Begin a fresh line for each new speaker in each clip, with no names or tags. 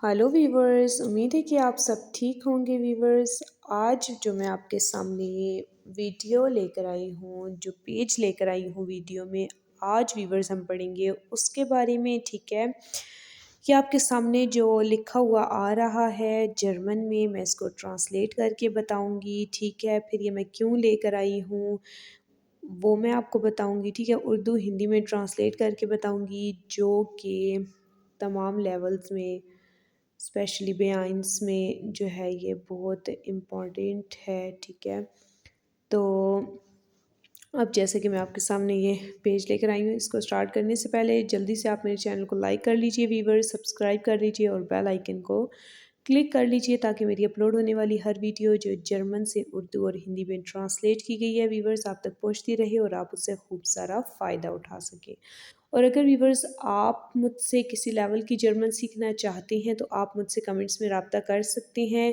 Hello viewers, امید ہے کہ آپ سب ٹھیک ہوں گے ویورز۔ آج جو میں آپ کے سامنے یہ ویڈیو لے کر آئی ہوں، جو پیج لے کر آئی ہوں ویڈیو میں، آج ویورز ہم پڑھیں گے اس کے بارے میں، ٹھیک ہے؟ کہ آپ کے سامنے جو لکھا ہوا آ رہا ہے جرمن میں اس کو ٹرانسلیٹ کر کے بتاؤں گی، ٹھیک ہے؟ پھر یہ میں کیوں لے کر آئی ہوں وہ میں آپ کو بتاؤں گی، ٹھیک ہے؟ اردو ہندی میں ٹرانسلیٹ کر کے بتاؤں گی، جو کہ تمام لیولز میں اسپیشلی بیانس میں جو ہے یہ بہت امپورٹنٹ ہے، ٹھیک ہے؟ تو اب جیسے کہ میں آپ کے سامنے یہ پیج لے کر آئی ہوں، اس کو سٹارٹ کرنے سے پہلے جلدی سے آپ میرے چینل کو لائک کر لیجئے ویور، سبسکرائب کر لیجئے اور بیل آئیکن کو کلک کر لیجئے تاکہ میری اپلوڈ ہونے والی ہر ویڈیو جو جرمن سے اردو اور ہندی میں ٹرانسلیٹ کی گئی ہے ویورز آپ تک پہنچتی رہے اور آپ اس سے خوب سارا فائدہ اٹھا سکیں۔ اور اگر ویورز آپ مجھ سے کسی لیول کی جرمن سیکھنا چاہتے ہیں تو آپ مجھ سے کمنٹس میں رابطہ کر سکتے ہیں۔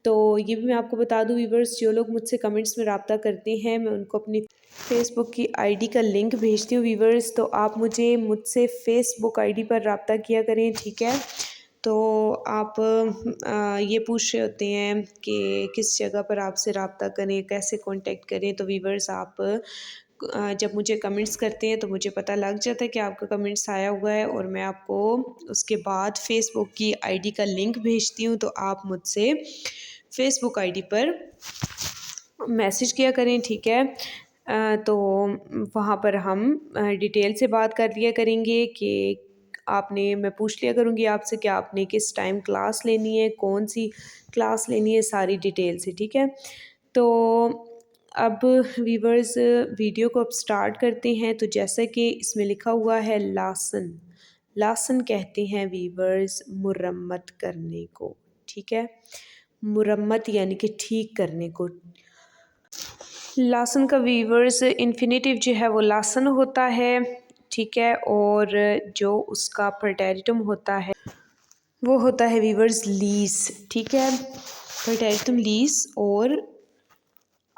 تو یہ بھی میں آپ کو بتا دوں ویورز، جو لوگ مجھ سے کمنٹس میں رابطہ کرتے ہیں میں ان کو اپنی فیس بک کی آئی ڈی کا لنک بھیجتی ہوں ویورز، تو آپ مجھ سے فیس بک آئی ڈی پر رابطہ کیا کریں، ٹھیک ہے؟ تو آپ یہ پوچھ رہے ہوتے ہیں کہ کس جگہ پر آپ سے رابطہ کریں، کیسے کانٹیکٹ کریں، تو ویورز آپ جب مجھے کمنٹس کرتے ہیں تو مجھے پتہ لگ جاتا ہے کہ آپ کا کمنٹس آیا ہوا ہے، اور میں آپ کو اس کے بعد فیس بک کی آئی ڈی کا لنک بھیجتی ہوں، تو آپ مجھ سے فیس بک آئی ڈی پر میسج کیا کریں، ٹھیک ہے؟ تو وہاں پر ہم ڈیٹیل سے بات کر لیا کریں گے کہ میں پوچھ لیا کروں گی آپ سے کہ آپ نے کس ٹائم کلاس لینی ہے، کون سی کلاس لینی ہے، ساری ڈیٹیل سے، ٹھیک ہے؟ تو اب ویورز ویڈیو کو اب سٹارٹ کرتے ہیں، تو جیسا کہ اس میں لکھا ہوا ہے لاسن کہتے ہیں ویورز مرمت کرنے کو، ٹھیک ہے؟ مرمت یعنی کہ ٹھیک کرنے کو۔ لاسن کا ویورز انفینیٹیو جو ہے وہ لاسن ہوتا ہے، ٹھیک ہے؟ اور جو اس کا پریٹیریٹم ہوتا ہے وہ ہوتا ہے ویورز لیس، ٹھیک ہے؟ پریٹیریٹم لیس، اور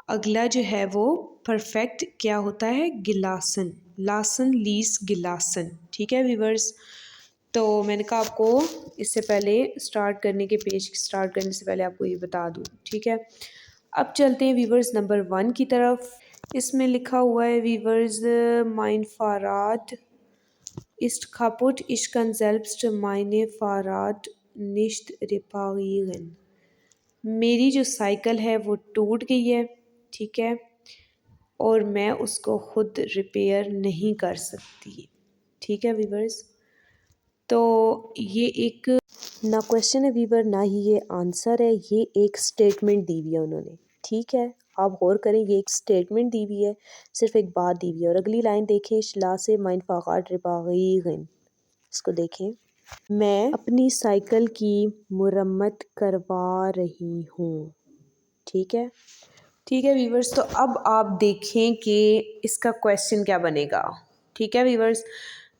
اگلا جو ہے وہ پرفیکٹ کیا ہوتا ہے؟ گلاسن، لاسن لیس گلاسن، ٹھیک ہے ویورز؟ تو میں نے کہا آپ کو اس سے پہلے پیج سٹارٹ کرنے سے پہلے آپ کو یہ بتا دوں، ٹھیک ہے؟ اب چلتے ہیں ویورز نمبر 1 کی طرف۔ اس میں لکھا ہوا ہے ویورز مائن فاراد ist kaputt, ich kann selbst meine Fahrrad nicht reparieren۔ میری جو سائیکل ہے وہ ٹوٹ گئی ہے، ٹھیک ہے؟ اور میں اس کو خود ریپیئر نہیں کر سکتی، ٹھیک ہے ویورز؟ تو یہ ایک نہ کویسچن ہے ویور، نہ ہی یہ آنسر ہے، یہ ایک سٹیٹمنٹ دی ہوئی ہے انہوں نے، ٹھیک ہے؟ آپ غور کریں، یہ ایک سٹیٹمنٹ دی ہوئی ہے، صرف ایک بات دی ہوئی ہے۔ اور اگلی لائن دیکھیں، شلاsse mein Fahrrad reparieren، اس کو دیکھیں، میں اپنی سائیکل کی مرمت کروا رہی ہوں، ٹھیک ہے؟ ٹھیک ہے ویورز، تو اب آپ دیکھیں کہ اس کا کویسچن کیا بنے گا، ٹھیک ہے ویورز؟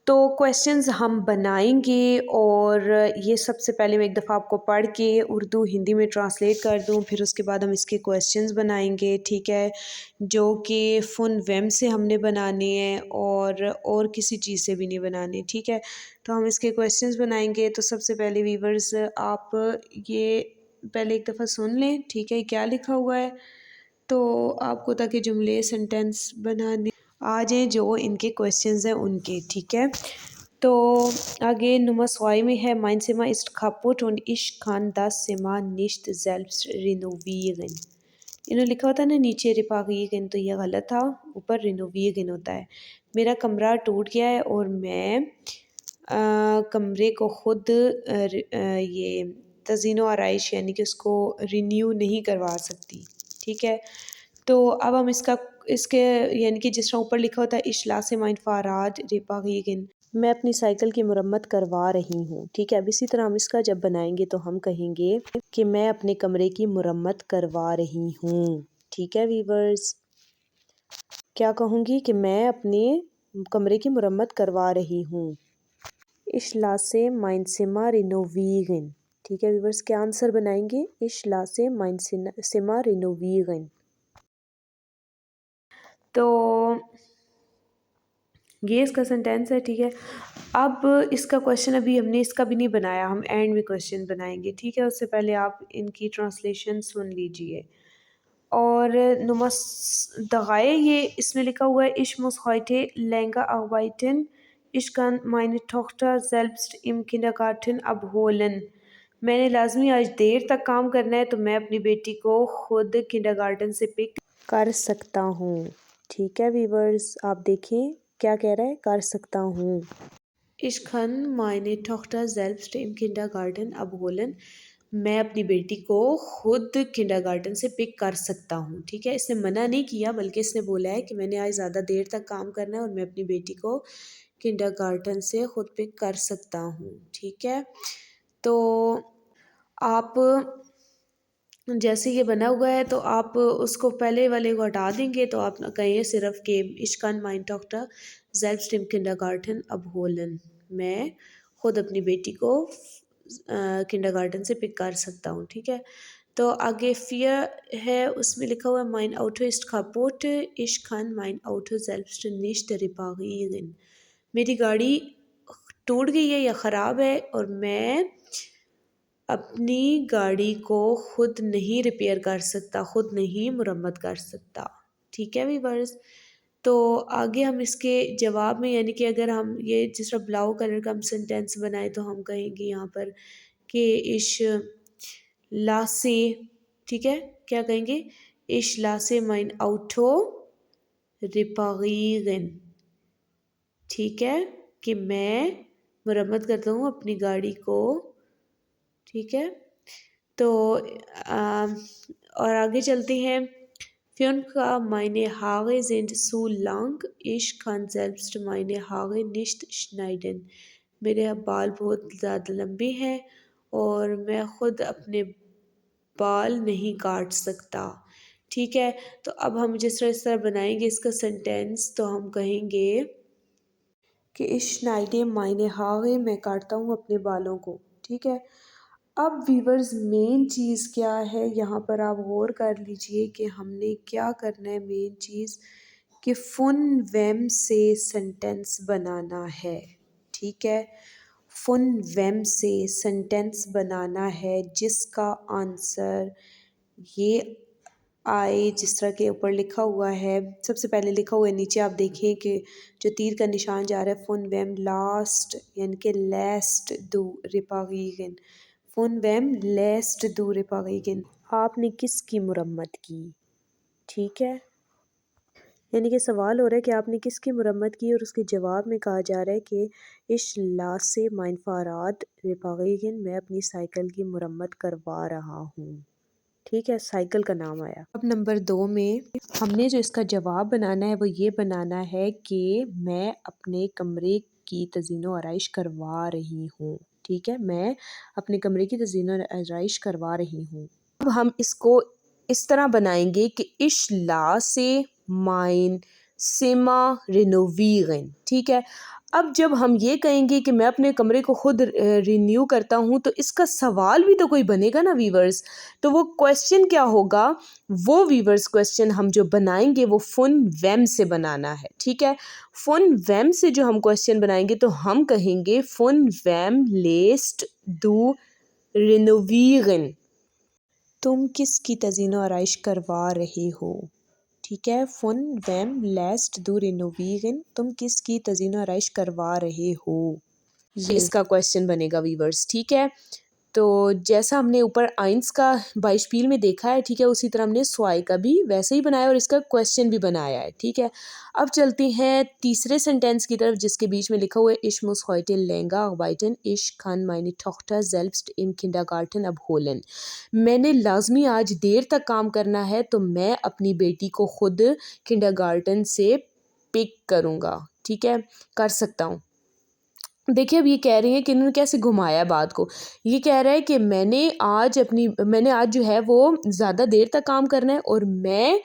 تو کویسچنز ہم بنائیں گے، اور یہ سب سے پہلے میں ایک دفعہ آپ کو پڑھ کے اردو ہندی میں ٹرانسلیٹ کر دوں، پھر اس کے بعد ہم اس کے کویسچنز بنائیں گے، ٹھیک ہے؟ جو کہ فن ویم سے ہم نے بنانے ہیں اور کسی چیز سے بھی نہیں بنانے، ٹھیک ہے؟ تو ہم اس کے کویسچنز بنائیں گے۔ تو سب سے پہلے ویورز آپ یہ پہلے ایک دفعہ سن لیں، ٹھیک ہے؟ کیا لکھا ہوا ہے، تو آپ کو تاکہ جملے سنٹینس بنانے آ جائیں جو ان کے کویسچنز ہیں ان کے، ٹھیک ہے؟ تو آگے نمبر 2 میں ہے mein Zimmer ist kaputt und ich kann das Zimmer nicht selbst renovieren۔ انہوں نے لکھا ہوتا ہے نا نیچے reparieren، تو یہ غلط تھا، اوپر renovieren ہوتا ہے۔ میرا کمرہ ٹوٹ گیا ہے اور میں کمرے کو خود یہ تزئین و آرائش یعنی کہ اس کو رینیو نہیں کروا سکتی، ٹھیک ہے؟ تو اب ہم اس کے یعنی کہ جس طرح اوپر لکھا ہوتا ہے ich lasse mein Fahrrad reparieren، میں اپنی سائیکل کی مرمت کروا رہی ہوں، ٹھیک ہے؟ اب اسی طرح ہم اس کا جب بنائیں گے تو ہم کہیں گے کہ میں اپنے کمرے کی مرمت کروا رہی ہوں، ٹھیک ہے ویورز؟ کیا کہوں گی کہ میں اپنے کمرے کی مرمت کروا رہی ہوں، ich lasse mein Zimmer renovieren، ٹھیک ہے ویورز؟ کیا آنسر بنائیں گے؟ ich lasse mein Zimmer renovieren۔ تو یہ اس کا سینٹینس ہے، ٹھیک ہے. اب اس کا کویشچن ابھی ہم نے اس کا بھی نہیں بنایا، ہم اینڈ میں کویشچن بنائیں گے، ٹھیک ہے. اس سے پہلے آپ ان کی ٹرانسلیشن سن لیجئے. اور نمس دغائے، یہ اس میں لکھا ہوا ہے ich muss heute länger arbeiten, ich kann meine Tochter selbst im Kindergarten abholen. میں نے لازمی آج دیر تک کام کرنا ہے تو میں اپنی بیٹی کو خود کنڈرگارٹن سے پک کر سکتا ہوں. ٹھیک ہے ویورز، آپ دیکھیں کیا کہہ رہا ہے، کر سکتا ہوں. Ich kann meine Tochter selbst im Kindergarten abholen. میں اپنی بیٹی کو خود کنڈرگارٹن سے پک کر سکتا ہوں. ٹھیک ہے، اس نے منع نہیں کیا بلکہ اس نے بولا ہے کہ میں نے آج زیادہ دیر تک کام کرنا ہے اور میں اپنی بیٹی کو کنڈرگارٹن سے خود پک کر سکتا ہوں. ٹھیک ہے، تو آپ جیسے یہ بنا ہوا ہے تو آپ اس کو پہلے والے کو ہٹا دیں گے تو آپ کہیں صرف کہ ich kann meine Tochter selbst im Kindergarten abholen. میں خود اپنی بیٹی کو کنڈرگارٹن سے پک کر سکتا ہوں. ٹھیک ہے، تو آگے فیئر ہے، اس میں لکھا ہوا ہے mein Auto ist kaputt, ich kann mein Auto selbst nicht reparieren. میری گاڑی ٹوٹ گئی ہے یا خراب ہے اور میں اپنی گاڑی کو خود نہیں ریپیئر کر سکتا، خود نہیں مرمت کر سکتا. ٹھیک ہے ویورز، تو آگے ہم اس کے جواب میں یعنی کہ اگر ہم یہ جس طرح بلاؤ کلر کا ہم سینٹینس بنائے تو ہم کہیں گے یہاں پر کہ ich lasse، ٹھیک ہے، کیا کہیں گے ich lasse mein Auto reparieren. ٹھیک ہے، کہ میں مرمت کرتا ہوں اپنی گاڑی کو. ٹھیک ہے، تو اور آگے چلتے ہیں. Für meine Haare sind zu lang, ich kann selbst meine Haare nicht schneiden. میرے بال بہت زیادہ لمبے ہیں اور میں خود اپنے بال نہیں کاٹ سکتا. ٹھیک ہے، تو اب ہم جس طرح بنائیں گے اس کا سینٹینس تو ہم کہیں گے کہ ich schneide meine Haare، میں کاٹتا ہوں اپنے بالوں کو. ٹھیک ہے، اب ویورز مین چیز کیا ہے یہاں پر آپ غور کر لیجئے کہ ہم نے کیا کرنا ہے. مین چیز کہ فن ویم سے سینٹینس بنانا ہے. ٹھیک ہے، فن ویم سے سینٹینس بنانا ہے جس کا آنسر یہ آئے جس طرح کے اوپر لکھا ہوا ہے. سب سے پہلے لکھا ہوا ہے نیچے آپ دیکھیں کہ جو تیر کا نشان جا رہا ہے فن ویم لاسٹ یعنی کہ لیسٹ دو ریپاریگن. فن ویم لیسٹ دو ریپاریگن، آپ نے کس کی مرمت کی. ٹھیک ہے، یعنی کہ سوال ہو رہا ہے کہ آپ نے کس کی مرمت کی اور اس کے جواب میں کہا جا رہا ہے کہ ich lasse mein Fahrrad reparieren، میں اپنی سائیکل کی مرمت کروا رہا ہوں. ٹھیک ہے، سائیکل کا نام آیا. اب نمبر 2 میں ہم نے جو اس کا جواب بنانا ہے وہ یہ بنانا ہے کہ میں اپنے کمرے کی تزئین و آرائش کروا رہی ہوں. ٹھیک ہے، میں اپنے کمرے کی تزئین و آرائش کروا رہی ہوں. اب ہم اس کو اس طرح بنائیں گے کہ ich lasse mein Zimmer renovieren. ٹھیک ہے، اب جب ہم یہ کہیں گے کہ میں اپنے کمرے کو خود رینیو کرتا ہوں تو اس کا سوال بھی تو کوئی بنے گا نا ویورز. تو وہ کویشچن کیا ہوگا، وہ ویورز کویشچن ہم جو بنائیں گے وہ فن ویم سے بنانا ہے. ٹھیک ہے، فن ویم سے جو ہم کویشچن بنائیں گے تو ہم کہیں گے فن ویم لیسٹ دو رینوویرن، تم کس کی تزئین و آرائش کروا رہے ہو. ٹھیک ہے، فن ویم لیسٹ دو رینوویرن، تم کس کی تزئین و آرائش کروا رہے ہو، یہ اس کا کویشچن بنے گا ویورز. ٹھیک ہے، تو جیسا ہم نے اوپر آئنس کا بائشپیل میں دیکھا ہے، ٹھیک ہے، اسی طرح ہم نے سوائی کا بھی ویسے ہی بنایا اور اس کا کویشچن بھی بنایا ہے. ٹھیک ہے، اب چلتے ہیں تیسرے سینٹینس کی طرف جس کے بیچ میں لکھا ہوا ہے ich muss heute länger arbeiten, ich kann meine Tochter selbst im Kindergarten abholen. میں نے لازمی آج دیر تک کام کرنا ہے تو میں اپنی بیٹی کو خود کنڈرگارٹن سے پک کروں گا. ٹھیک ہے، کر سکتا ہوں. دیکھیں اب یہ کہہ رہی ہیں کہ انہوں نے کیسے گھمایا بات کو. یہ کہہ رہا ہے کہ میں نے آج جو ہے وہ زیادہ دیر تک کام کرنا ہے اور میں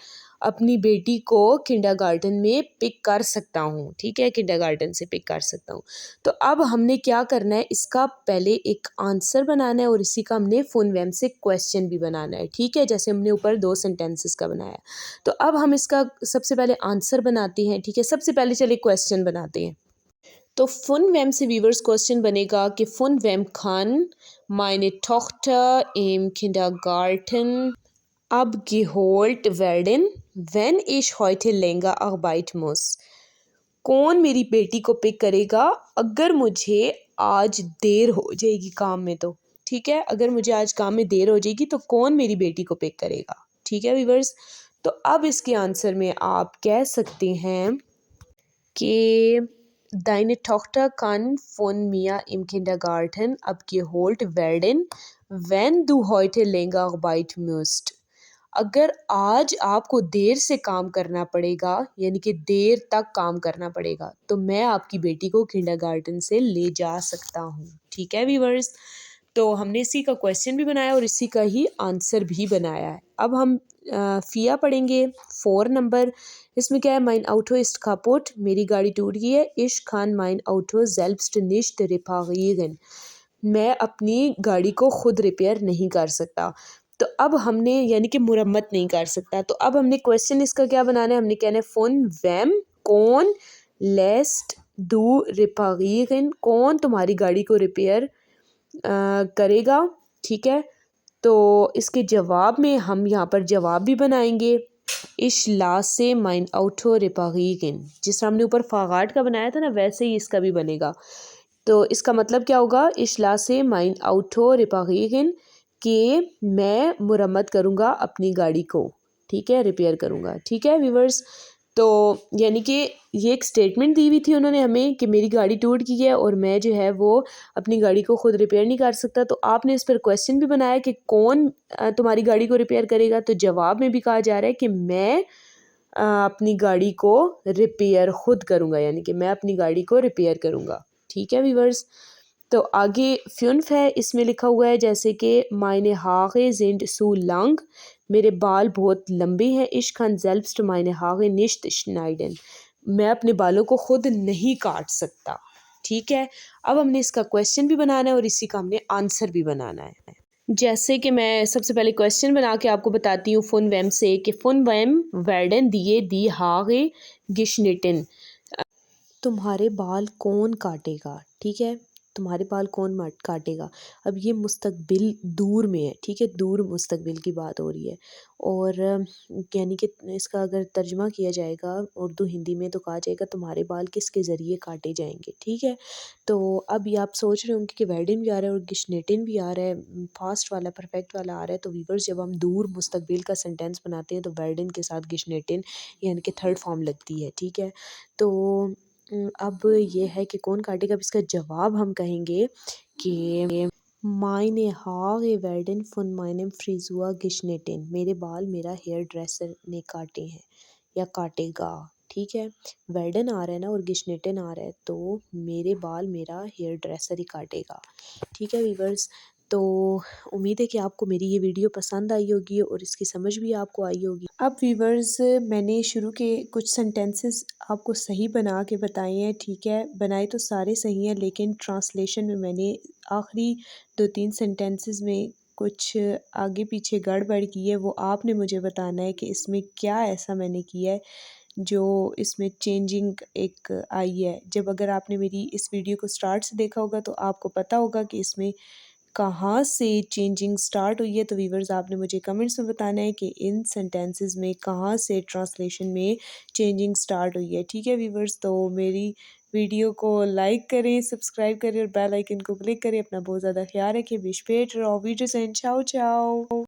اپنی بیٹی کو کنڈرگارٹن میں پک کر سکتا ہوں، ٹھیک ہے، کنڈرگارٹن سے پک کر سکتا ہوں۔ تو اب ہم نے کیا کرنا ہے، اس کا پہلے ایک آنسر بنانا ہے اور اسی کا ہم نے فن ویم سے کویسچن بھی بنانا ہے، ٹھیک ہے، جیسے ہم نے اوپر 2 سینٹینسز کا بنایا۔ تو اب ہم اس کا سب سے پہلے آنسر بناتے ہیں، ٹھیک ہے، سب سے پہلے چلے کویسچن بناتے ہیں۔ تو فن ویم سے ویورز کویسچن بنے گا کہ فن ویم kann meine Tochter im Kindergarten abgeholt werden, wenn ich heute länger arbeiten muss۔ کون میری بیٹی کو پک کرے گا اگر مجھے آج دیر ہو جائے گی کام میں، تو ٹھیک ہے، اگر مجھے آج کام میں دیر ہو جائے گی تو کون میری بیٹی کو پک کرے گا، ٹھیک ہے ویورز۔ تو اب اس کے آنسر میں آپ کہہ سکتے ہیں کہ Deine Tochter kann von mir im Kindergarten abgeholt werden, wenn du heute länger arbeiten musst۔ اگر آج آپ کو دیر سے کام کرنا پڑے گا، یعنی کہ دیر تک کام کرنا پڑے گا، تو میں آپ کی بیٹی کو کنڈرگارٹن سے لے جا سکتا ہوں، ٹھیک ہے ویورز۔ تو ہم نے اسی کا کویسچن بھی بنایا اور اسی کا ہی آنسر بھی بنایا ہے۔ اب ہم فیا پڑھیں گے 4 نمبر، اس میں کیا ہے، mein Auto ist kaputt، میری گاڑی ٹوٹ گئی ہے، ich kann mein Auto selbst nicht reparieren، میں اپنی گاڑی کو خود ریپیئر نہیں کر سکتا۔ تو اب ہم نے یعنی کہ مرمت نہیں کر سکتا، تو اب ہم نے کویسچن اس کا کیا بنانا ہے، ہم نے کہنا ہے فن ویم کون لیسٹ دو ریپاریرن، کون تمہاری گاڑی کو ریپیئر کرے گا، ٹھیک ہے۔ تو اس کے جواب میں ہم یہاں پر جواب بھی بنائیں گے ich lasse mein Auto reparieren، جس طرح ہم نے اوپر فاغاٹ کا بنایا تھا نا، ویسے ہی اس کا بھی بنے گا۔ تو اس کا مطلب کیا ہوگا، ich lasse mein Auto reparieren، کہ میں مرمت کروں گا اپنی گاڑی کو، ٹھیک ہے، ریپیئر کروں گا، ٹھیک ہے ویورز۔ تو یعنی کہ یہ ایک سٹیٹمنٹ دی ہوئی تھی انہوں نے ہمیں کہ میری گاڑی ٹوٹ گئی ہے اور میں جو ہے وہ اپنی گاڑی کو خود ریپیئر نہیں کر سکتا، تو آپ نے اس پر کویسچن بھی بنایا کہ کون تمہاری گاڑی کو ریپیئر کرے گا، تو جواب میں بھی کہا جا رہا ہے کہ میں اپنی گاڑی کو ریپیئر خود کروں گا، یعنی کہ میں اپنی گاڑی کو ریپیئر کروں گا، ٹھیک ہے ویورز۔ تو آگے فیونف ہے، اس میں لکھا ہوا ہے جیسے کہ meine Haare sind so lang، میرے بال بہت لمبے ہیں، ich kann selbst meine Haare nicht schneiden، میں اپنے بالوں کو خود نہیں کاٹ سکتا، ٹھیک ہے۔ اب ہم نے اس کا کویسچن بھی بنانا ہے اور اسی کا ہم نے آنسر بھی بنانا ہے۔ جیسے کہ میں سب سے پہلے کویسچن بنا کے آپ کو بتاتی ہوں فن ویم سے کہ فن ویم werden die Haare geschnitten، تمہارے بال کون کاٹے گا، ٹھیک ہے، تمہارے بال کون کاٹے گا۔ اب یہ مستقبل دور میں ہے، ٹھیک ہے، دور مستقبل کی بات ہو رہی ہے، اور یعنی کہ اس کا اگر ترجمہ کیا جائے گا اردو ہندی میں تو کہا جائے گا تمہارے بال کس کے ذریعے کاٹے جائیں گے، ٹھیک ہے۔ تو اب یہ آپ سوچ رہے ہوں گے کہ ویڈن بھی آ رہا ہے اور گشنیٹن بھی آ رہا ہے، پاسٹ والا پرفیکٹ والا آ رہا ہے، تو ویورز جب ہم دور مستقبل کا سینٹینس بناتے ہیں تو ویڈن کے ساتھ گشنیٹن یعنی کہ تھرڈ فارم لگتی ہے، ٹھیک ہے۔ تو اب یہ ہے کہ کون کاٹے گا، اب اس کا جواب ہم کہیں گے کہ meine Haare werden von meinem Friseur geschnitten، میرے بال میرا ہیئر ڈریسر نے کاٹے ہیں یا کاٹے گا، ٹھیک ہے۔ ویڈن آ رہا ہے نا اور گشنیٹن آ رہا ہے، تو میرے بال میرا ہیئر ڈریسر ہی کاٹے گا، ٹھیک ہے ویورز۔ تو امید ہے کہ آپ کو میری یہ ویڈیو پسند آئی ہوگی اور اس کی سمجھ بھی آپ کو آئی ہوگی۔ اب ویورز میں نے شروع کے کچھ سینٹینسز آپ کو صحیح بنا کے بتائے ہیں، ٹھیک ہے، بنائے تو سارے صحیح ہیں لیکن ٹرانسلیشن میں میں نے آخری 2-3 سینٹینسز میں کچھ آگے پیچھے گڑبڑ کی ہے، وہ آپ نے مجھے بتانا ہے کہ اس میں کیا ایسا میں نے کیا ہے جو اس میں چینجنگ ایک آئی ہے۔ جب اگر آپ نے میری اس ویڈیو کو سٹارٹ سے دیکھا ہوگا تو آپ کو پتہ ہوگا کہ اس میں کہاں سے چینجنگ سٹارٹ ہوئی ہے، تو ویورز آپ نے مجھے کمنٹس میں بتانا ہے کہ ان سینٹینسز میں کہاں سے ٹرانسلیشن میں چینجنگ سٹارٹ ہوئی ہے، ٹھیک ہے ویورز۔ تو میری ویڈیو کو لائک کریں، سبسکرائب کریں اور بیل آئیکن کو کلک کریں، اپنا بہت زیادہ خیال رکھیں، بی später auf Wiedersehen، چاؤ چاؤ۔